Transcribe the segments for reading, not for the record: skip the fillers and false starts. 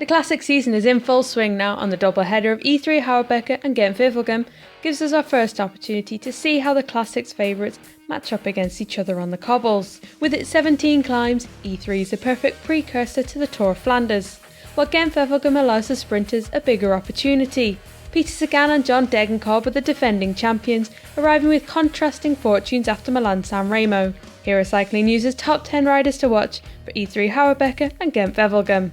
The classic season is in full swing now, and the double header of E3 Harelbeke and Gent-Wevelgem gives us our first opportunity to see how the classic's favourites match up against each other on the cobbles. With its 17 climbs, E3 is the perfect precursor to the Tour of Flanders, while Gent-Wevelgem allows the sprinters a bigger opportunity. Peter Sagan and John Degenkolb are the defending champions, arriving with contrasting fortunes after Milan-San Remo. Here are Cycling News' top 10 riders to watch for E3 Harelbeke and Gent-Wevelgem.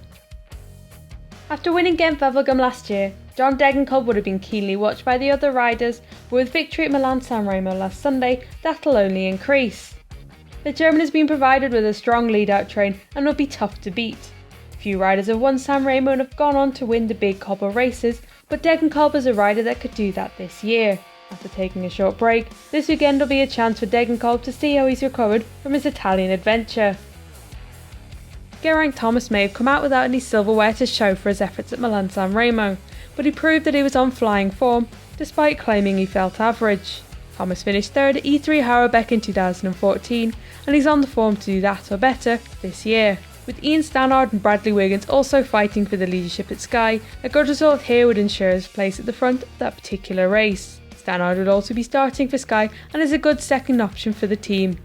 After winning Gent-Wevelgem last year, John Degenkolb would have been keenly watched by the other riders, but with victory at Milan-San Remo last Sunday, that'll only increase. The German has been provided with a strong lead-out train and will be tough to beat. Few riders have won San Remo and have gone on to win the big cobble races, but Degenkolb is a rider that could do that this year. After taking a short break, this weekend will be a chance for Degenkolb to see how he's recovered from his Italian adventure. Geraint Thomas may have come out without any silverware to show for his efforts at Milan-San Remo, but he proved that he was on flying form, despite claiming he felt average. Thomas finished third at E3 Harelbeke in 2014, and he's on the form to do that or better this year. With Ian Stannard and Bradley Wiggins also fighting for the leadership at Sky, a good result here would ensure his place at the front of that particular race. Stannard would also be starting for Sky and is a good second option for the team.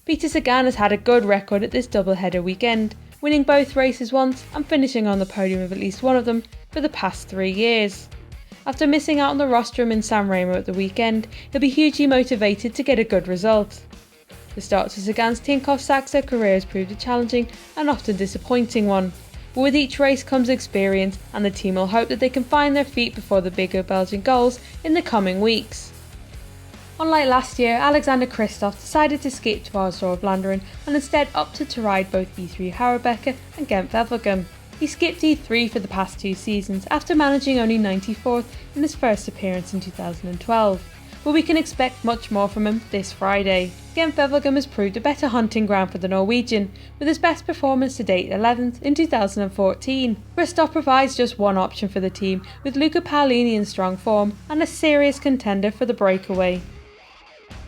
Peter Sagan has had a good record at this double-header weekend, winning both races once and finishing on the podium of at least one of them for the past 3 years. After missing out on the rostrum in San Remo at the weekend, he'll be hugely motivated to get a good result. The start to Sagan's tinkoff-saxo career has proved a challenging and often disappointing one, but with each race comes experience, and the team will hope that they can find their feet before the bigger Belgian goals in the coming weeks. Unlike last year, Alexander Kristoff decided to skip Tour of Flanders and instead opted to ride both E3 Harelbeke and Gent-Wevelgem. He skipped E3 for the past 2 seasons after managing only 94th in his first appearance in 2012, but we can expect much more from him this Friday. Gent-Wevelgem has proved a better hunting ground for the Norwegian, with his best performance to date 11th in 2014. Kristoff provides just one option for the team, with Luca Paolini in strong form and a serious contender for the breakaway.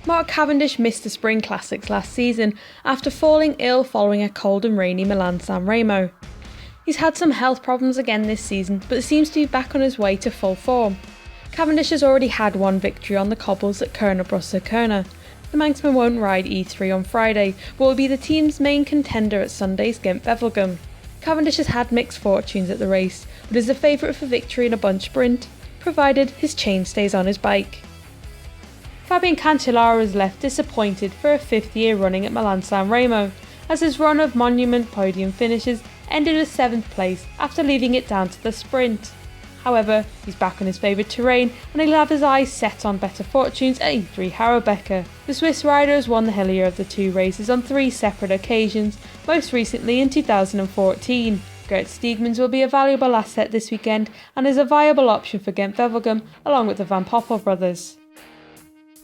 Mark Cavendish missed the Spring Classics last season after falling ill following a cold and rainy Milan-San Remo. He's had some health problems again this season, but seems to be back on his way to full form. Cavendish has already had one victory on the cobbles at Kuurne-Brussels-Kuurne. The Manxman won't ride E3 on Friday, but will be the team's main contender at Sunday's Gent-Wevelgem. Cavendish has had mixed fortunes at the race, but is the favourite for victory in a bunch sprint, provided his chain stays on his bike. Fabian Cancellara was left disappointed for a 5th year running at Milan-San Remo, as his run of monument podium finishes ended with 7th place after leaving it down to the sprint. However, he's back on his favourite terrain and he'll have his eyes set on better fortunes at E3 Harelbeke. The Swiss rider has won the hillier of the 2 races on 3 separate occasions, most recently in 2014. Gert Steegmans will be a valuable asset this weekend and is a viable option for Gent-Wevelgem along with the Van Poppel brothers.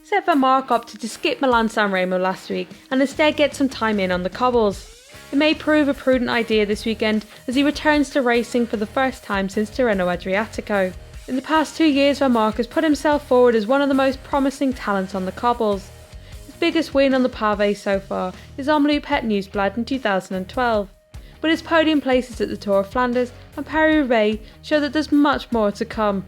Sep Vanmarcke opted to skip Milan-San Remo last week and instead get some time in on the cobbles. It may prove a prudent idea this weekend as he returns to racing for the first time since Tirreno Adriatico. In the past 2 years, Vanmarcke has put himself forward as one of the most promising talents on the cobbles. His biggest win on the pavé so far is Omloop Het Nieuwsblad in 2012, but his podium places at the Tour of Flanders and Paris-Roubaix show that there's much more to come.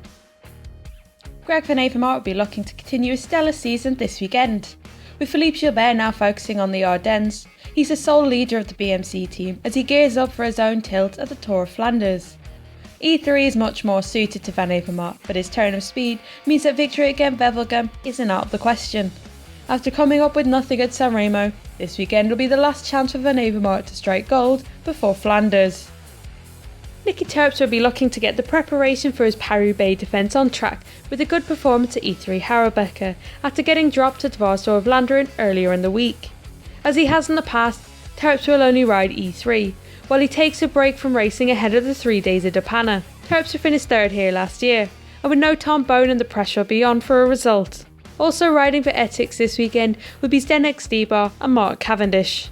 Greg van Avermaet will be looking to continue a stellar season this weekend. With Philippe Gilbert now focusing on the Ardennes, he's the sole leader of the BMC team as he gears up for his own tilt at the Tour of Flanders. E3 is much more suited to Van Avermaet, but his turn of speed means that victory at Gent-Wevelgem isn't out of the question. After coming up with nothing at San Remo, this weekend will be the last chance for Van Avermaet to strike gold before Flanders. Niki Terpstra will be looking to get the preparation for his Paris-Roubaix defence on track with a good performance at E3 Harelbeke after getting dropped at Tour of Flanders earlier in the week. As he has in the past, Terpstra will only ride E3, while he takes a break from racing ahead of the 3 days of Depana. Terpstra finished 3rd here last year, and with no Tom Bonen the pressure will be on for a result. Also riding for Etixx this weekend would be Zdenek Stybar and Mark Cavendish.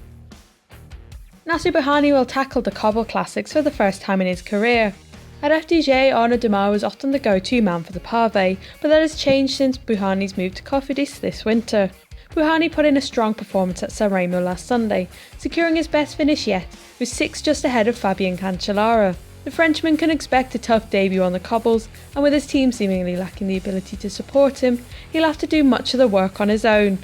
Nacer Bouhanni will tackle the cobble classics for the first time in his career. At FDJ, Arnaud Démare was often the go-to man for the pavé, but that has changed since Bouhanni's move to Cofidis this winter. Bouhanni put in a strong performance at San Remo last Sunday, securing his best finish yet, with 6 just ahead of Fabian Cancellara. The Frenchman can expect a tough debut on the cobbles, and with his team seemingly lacking the ability to support him, he'll have to do much of the work on his own.